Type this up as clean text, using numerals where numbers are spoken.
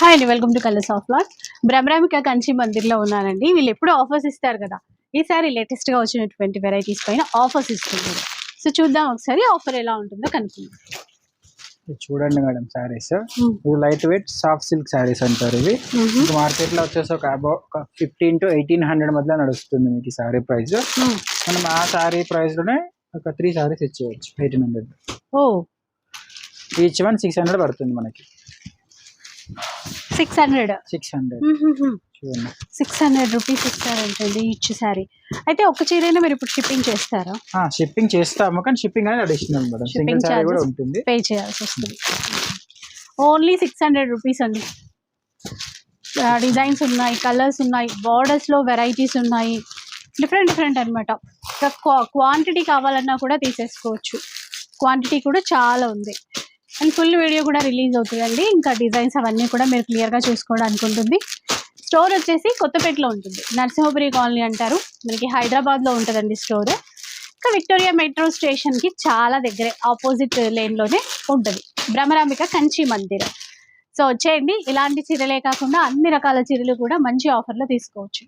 Hi అండి, welcome to colours of flowers. భ్రమరామిక కంచి మందిర్లో ఉన్నానండి. వీళ్ళు ఎప్పుడు ఆఫర్స్ ఇస్తారు కదా, ఈసారి లేటెస్ట్ గా వచ్చినటువంటి వెరైటీస్ పైన ఆఫర్స్ ఇస్తున్నారు. సో చూద్దాం ఒకసారి ఆఫర్ ఎలా ఉంటుందో కనుక్కుందాం. చూడండి మేడం, శారీస్ ఇది light weight soft silk saris అంటారు. ఇవి మార్కెట్ లో వచ్చేసి ఒక 1500 to 1800 మధ్య నడుస్తుంది మీకు ఈ శారీ ప్రైస్. మనం ఆ శారీ ప్రైస్ లోనే ఒక 3 శారీస్ ఇచ్చేయచ్చు 1800. ఈచ్ వన్ 600 పడుతుంది మనకి. 600 చూడండి రూపీస్ ఇస్తారంటండి ఈచ్ శారీ. అయితే ఒక చీరైనా మీరు ఇప్పుడు షిప్పింగ్ చేస్తారా? షిప్పింగ్ చేస్తాము, కానీ షిప్పింగ్ అనేది అడిషనల్ మేడం. సింగిల్ శారీ కూడా ఉంటుంది, పే చేయాల్సి వస్తుంది. ఓన్లీ 600 రూపీస్ అండి. డిజైన్స్ ఉన్నాయి, కలర్స్ ఉన్నాయి, బార్డర్స్ లో వెరైటీస్ ఉన్నాయి, డిఫరెంట్ అనమాట. క్వాంటిటీ కావాలన్నా కూడా తీసేసుకోవచ్చు. క్వాంటిటీ కూడా చాలా ఉంది. అండ్ ఫుల్ వీడియో కూడా రిలీజ్ అవుతుందండి. ఇంకా డిజైన్స్ అవన్నీ కూడా మీరు క్లియర్గా చూసుకోవడానికి ఉంటుంది. స్టోర్ వచ్చేసి కొత్తపేటలో ఉంటుంది, నరసింహపురి కాలనీ అంటారు. మనకి హైదరాబాద్లో ఉంటుందండి స్టోర్. ఇంకా విక్టోరియా మెట్రో స్టేషన్కి చాలా దగ్గరే, ఆపోజిట్ లేన్లోనే ఉంటుంది భ్రమరాంబిక కంచి మందిర్. సో వచ్చేయండి. ఇలాంటి చీరలే కాకుండా అన్ని రకాల చీరలు కూడా మంచి ఆఫర్లో తీసుకోవచ్చు.